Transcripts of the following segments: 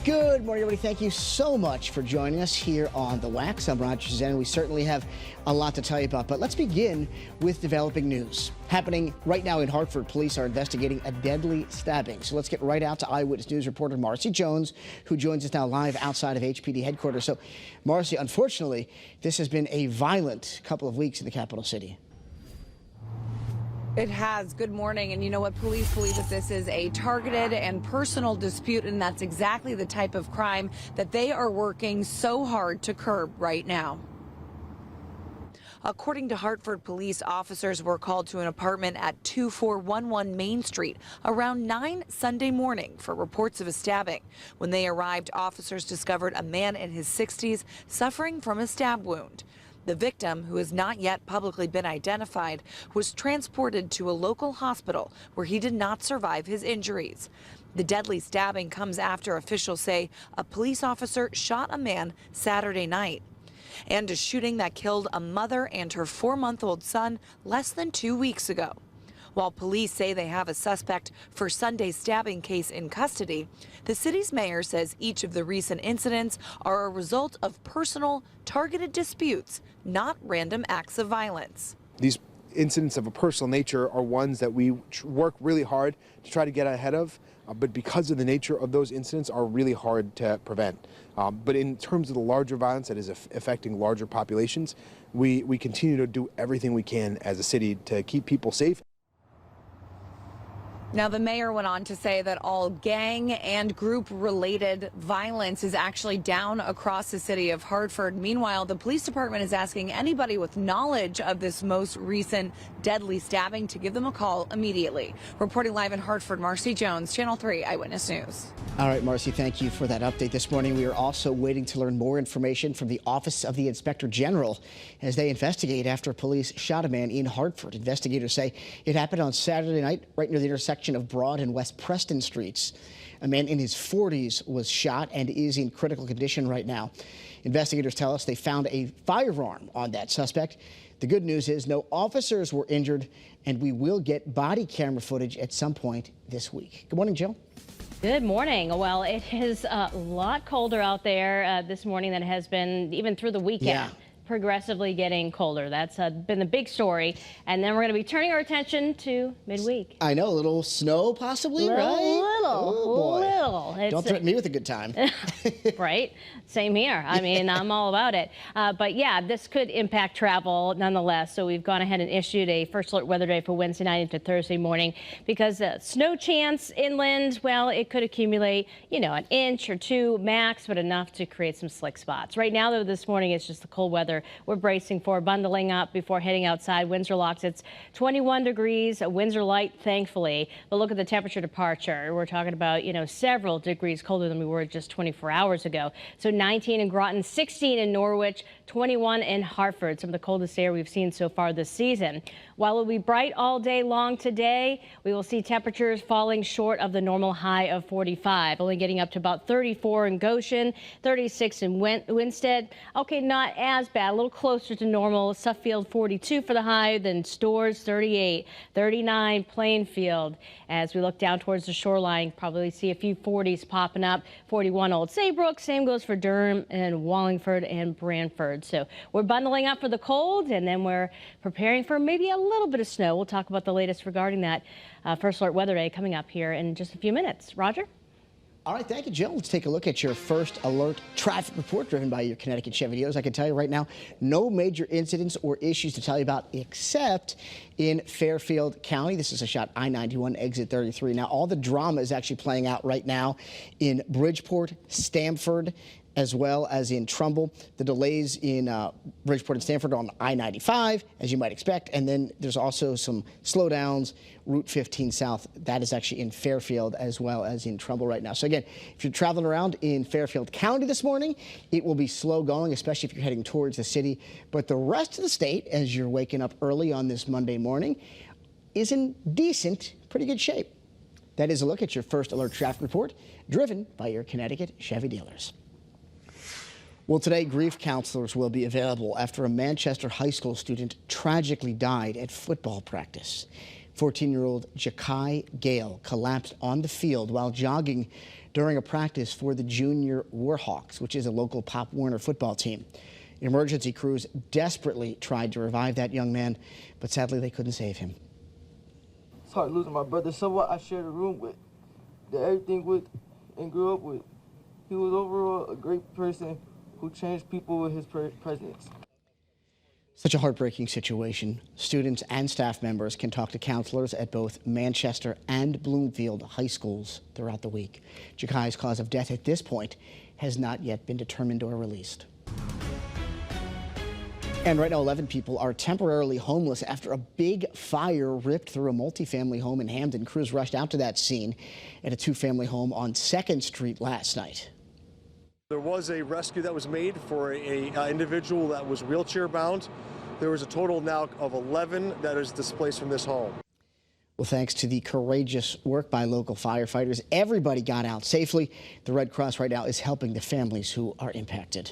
Good morning, everybody. Thank you so much for joining us here on The Wax. I'm Roger Susanin. We certainly have a lot to tell you about, but let's begin with developing news. Happening right now in Hartford, police are investigating a deadly stabbing. So let's get right out to Eyewitness News reporter Marcy Jones, who joins us now live outside of HPD headquarters. So, Marcy, unfortunately, this has been a violent couple of weeks in the capital city. It has. Good morning. And you know what? Police believe that this is a targeted and personal dispute, and that's exactly the type of crime that they are working so hard to curb right now. According to Hartford police, officers were called to an apartment at 2411 Main Street around 9 Sunday morning for reports of a stabbing. When they arrived, officers discovered a man in his 60s suffering from a stab wound. The victim, who has not yet publicly been identified, was transported to a local hospital where he did not survive his injuries. The deadly stabbing comes after officials say a police officer shot a man Saturday night. And a shooting that killed a mother and her 4-month-old son less than 2 weeks ago. While police say they have a suspect for Sunday's stabbing case in custody, the city's mayor says each of the recent incidents are a result of personal, targeted disputes, not random acts of violence. These incidents of a personal nature are ones that we work really hard to try to get ahead of, but because of the nature of those incidents are really hard to prevent. But in terms of the larger violence that is affecting larger populations, we continue to do everything we can as a city to keep people safe. Now, the mayor went on to say that all gang and group-related violence is actually down across the city of Hartford. Meanwhile, the police department is asking anybody with knowledge of this most recent deadly stabbing to give them a call immediately. Reporting live in Hartford, Marcy Jones, Channel 3 Eyewitness News. All right, Marcy, thank you for that update this morning. We are also waiting to learn more information from the Office of the Inspector General as they investigate after police shot a man in Hartford. Investigators say it happened on Saturday night right near the intersection of Broad and West Preston Streets. A man in his 40s was shot and is in critical condition right now. Investigators tell us they found a firearm on that suspect. The good news is no officers were injured, and we will get body camera footage at some point this week. Good morning, Jill. Good morning. Well, it is a lot colder out there this morning than it has been even through the weekend. Yeah. Progressively getting colder. That's been the big story. And then we're going to be turning our attention to midweek. I know, a little snow possibly, right? Little. Don't threaten me with a good time. Right? Same here. I mean, I'm all about it. But yeah, this could impact travel nonetheless. So we've gone ahead and issued a first alert weather day for Wednesday night into Thursday morning because snow chance inland, well, it could accumulate, you know, an inch or two max, but enough to create some slick spots. Right now, though, this morning, it's just the cold weather we're bracing for, bundling up before heading outside. Winds are locked. It's 21 degrees. Winds are light, thankfully. But look at the temperature departure. We're talking about, you know, several degrees colder than we were just 24 hours ago. So 19 in Groton, 16 in Norwich, 21 in Hartford, some of the coldest air we've seen so far this season. While it will be bright all day long today, we will see temperatures falling short of the normal high of 45, only getting up to about 34 in Goshen, 36 in Winstead. Okay, not as bad, a little closer to normal. Suffield 42 for the high, then Storrs 38, 39 Plainfield. As we look down towards the shoreline, probably see a few 40s popping up. 41 Old Saybrook, same goes for Durham and Wallingford and Brantford. So we're bundling up for the cold, and then we're preparing for maybe a little bit of snow. We'll talk about the latest regarding that first alert weather day coming up here in just a few minutes. Roger? All right, thank you, Jill. Let's take a look at your first alert traffic report driven by your Connecticut Chevy dealers. I can tell you right now, no major incidents or issues to tell you about except in Fairfield County. This is a shot I-91 exit 33. Now, all the drama is actually playing out right now in Bridgeport, Stamford, as well as in Trumbull. The delays in Bridgeport and Stamford on I-95, as you might expect. And then there's also some slowdowns, Route 15 South. That is actually in Fairfield as well as in Trumbull right now. So again, if you're traveling around in Fairfield County this morning, it will be slow going, especially if you're heading towards the city. But the rest of the state, as you're waking up early on this Monday morning, is in decent, pretty good shape. That is a look at your first alert traffic report, driven by your Connecticut Chevy dealers. Well, today, grief counselors will be available after a Manchester high school student tragically died at football practice. 14-year-old Jakai Gale collapsed on the field while jogging during a practice for the Junior Warhawks, which is a local Pop Warner football team. Emergency crews desperately tried to revive that young man, but sadly they couldn't save him. It's hard losing my brother, someone I shared a room with, did everything with, and grew up with. He was overall a great person who changed people with his presence. Such a heartbreaking situation. Students and staff members can talk to counselors at both Manchester and Bloomfield high schools throughout the week. Jakai's cause of death at this point has not yet been determined or released. And right now, 11 people are temporarily homeless after a big fire ripped through a multifamily home in Hamden. Crews rushed out to that scene at a two-family home on 2nd Street last night. There was a rescue that was made for a individual that was wheelchair bound. There was a total now of 11 that is displaced from this home. Well, thanks to the courageous work by local firefighters, everybody got out safely. The Red Cross right now is helping the families who are impacted.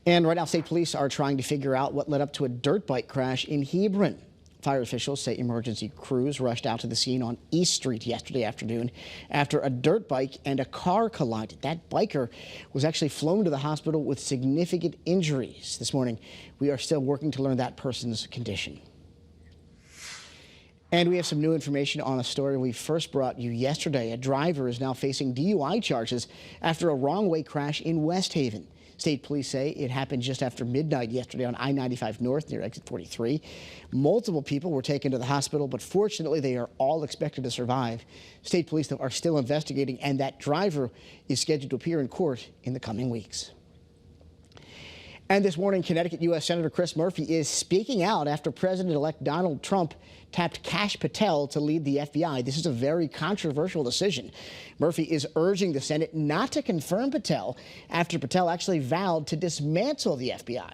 And right now, state police are trying to figure out what led up to a dirt bike crash in Hebron. Fire officials say emergency crews rushed out to the scene on East Street yesterday afternoon after a dirt bike and a car collided. That biker was actually flown to the hospital with significant injuries. This morning, we are still working to learn that person's condition. And we have some new information on a story we first brought you yesterday. A driver is now facing DUI charges after a wrong-way crash in West Haven. State police say it happened just after midnight yesterday on I-95 North near exit 43. Multiple people were taken to the hospital, but fortunately they are all expected to survive. State police, though, are still investigating, and that driver is scheduled to appear in court in the coming weeks. And this morning, Connecticut U.S. Senator Chris Murphy is speaking out after President-elect Donald Trump tapped Kash Patel to lead the FBI. This is a very controversial decision. Murphy is urging the Senate not to confirm Patel after Patel actually vowed to dismantle the FBI.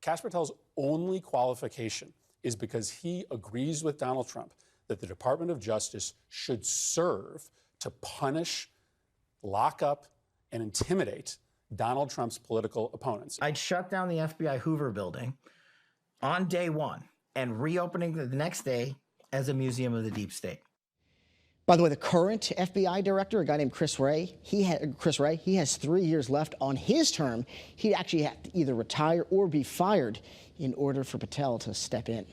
Kash Patel's only qualification is because he agrees with Donald Trump that the Department of Justice should serve to punish, lock up, and intimidate Donald Trump's political opponents. I'd shut down the FBI Hoover building on day one and reopening the next day as a museum of the deep state. By the way, the current FBI director, a guy named Chris Wray, he has 3 years left on his term. He'd actually have to either retire or be fired in order for Patel to step in.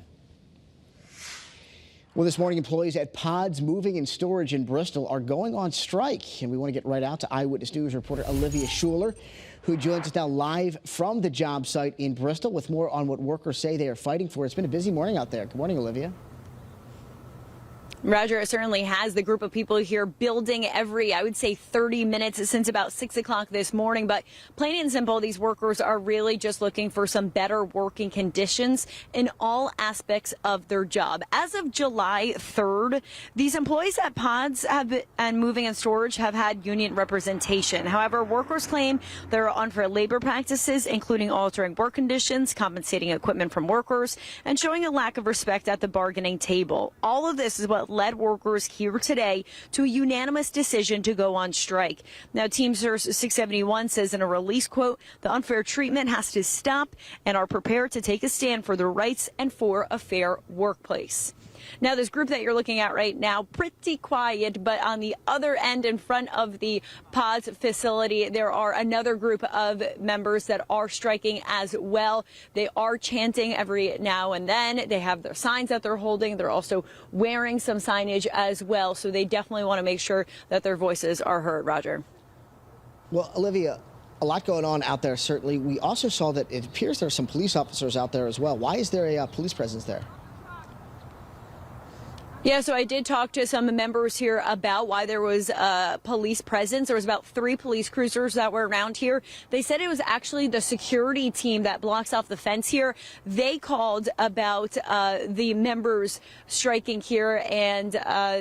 Well, this morning, employees at Pods Moving and Storage in Bristol are going on strike. And we want to get right out to Eyewitness News reporter Olivia Schuler, who joins us now live from the job site in Bristol with more on what workers say they are fighting for. It's been a busy morning out there. Good morning, Olivia. Roger, it certainly has. The group of people here building every, I would say, 30 minutes since about 6 o'clock this morning. But plain and simple, these workers are really just looking for some better working conditions in all aspects of their job. As of July 3rd, these employees at Pods and Moving and Storage have had union representation. However, workers claim there are unfair labor practices, including altering work conditions, compensating equipment from workers, and showing a lack of respect at the bargaining table. All of this is what led workers here today to a unanimous decision to go on strike. Now, Teamsters 671 says in a release, quote, the unfair treatment has to stop and are prepared to take a stand for their rights and for a fair workplace. Now, this group that you're looking at right now, pretty quiet, but on the other end in front of the Pods facility, there are another group of members that are striking as well. They are chanting every now and then. They have their signs that they're holding. They're also wearing some signage as well. So they definitely want to make sure that their voices are heard. Roger. Well, Olivia, a lot going on out there, certainly. We also saw that it appears there are some police officers out there as well. Why is there a police presence there? Yeah, so I did talk to some members here about why there was police presence. There was about 3 police cruisers that were around here. They said it was actually the security team that blocks off the fence here. They called about the members striking here, and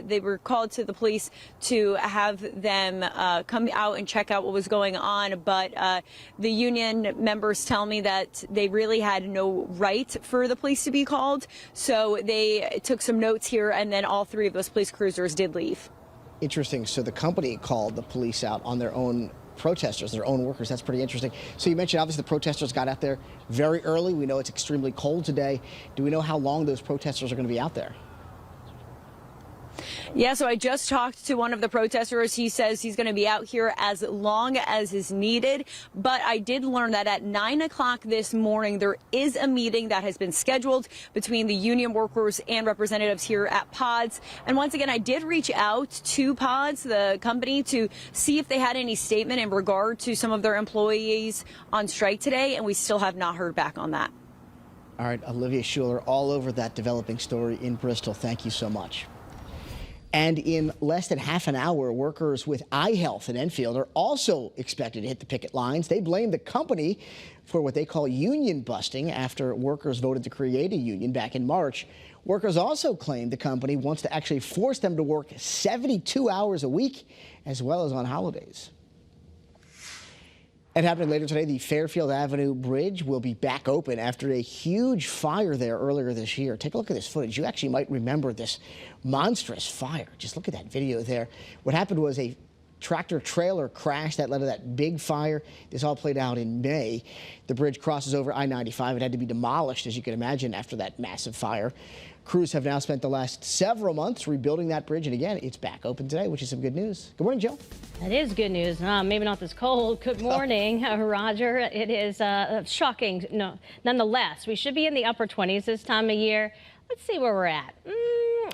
they were called to the police to have them come out and check out what was going on. But the union members tell me that they really had no right for the police to be called. So they took some notes here, and then all 3 of those police cruisers did leave. Interesting. So the company called the police out on their own protesters, their own workers. That's pretty interesting. So you mentioned obviously the protesters got out there very early. We know it's extremely cold today. Do we know how long those protesters are going to be out there? Yeah, so I just talked to one of the protesters. He says he's going to be out here as long as is needed. But I did learn that at 9 o'clock this morning, there is a meeting that has been scheduled between the union workers and representatives here at PODS. And once again, I did reach out to PODS, the company, to see if they had any statement in regard to some of their employees on strike today. And we still have not heard back on that. All right, Olivia Schuler, all over that developing story in Bristol. Thank you so much. And in less than half an hour, workers with eye health in Enfield are also expected to hit the picket lines. They blame the company for what they call union busting after workers voted to create a union back in March. Workers also claim the company wants to actually force them to work 72 hours a week, as well as on holidays. And happening later today, the Fairfield Avenue Bridge will be back open after a huge fire there earlier this year. Take a look at this footage. You actually might remember this monstrous fire. Just look at that video there. What happened was a tractor trailer crash that led to that big fire. This all played out in May. The bridge crosses over I-95. It had to be demolished, as you can imagine, after that massive fire. Crews have now spent the last several months rebuilding that bridge, and again, it's back open today, which is some good news. Good morning, Jill. That is good news. Maybe not this cold. Good morning, Roger. It is shocking. No, nonetheless, we should be in the upper 20s this time of year. Let's see where we're at.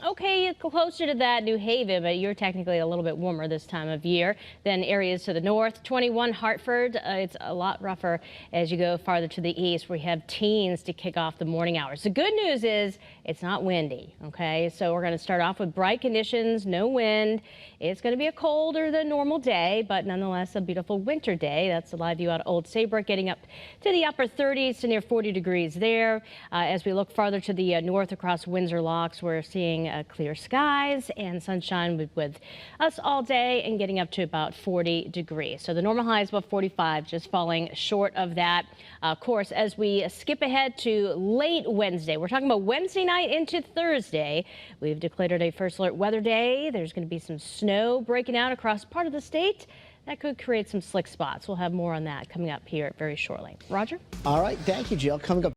Okay, closer to that New Haven, but you're technically a little bit warmer this time of year than areas to the north. 21 Hartford. It's a lot rougher as you go farther to the east. We have teens to kick off the morning hours. The good news is it's not windy. Okay, so we're going to start off with bright conditions, no wind. It's going to be a colder than normal day, but nonetheless a beautiful winter day. That's a live view out of Old Saybrook, getting up to the upper 30s to near 40 degrees there. As we look farther to the north across Windsor Locks, we're seeing clear skies and sunshine with us all day and getting up to about 40 degrees. So the normal high is about 45, just falling short of that. Of course, as we skip ahead to late Wednesday, we're talking about Wednesday night into Thursday. We've declared a first alert weather day. There's going to be some snow breaking out across part of the state. That could create some slick spots. We'll have more on that coming up here very shortly. Roger? All right. Thank you, Jill. Coming up.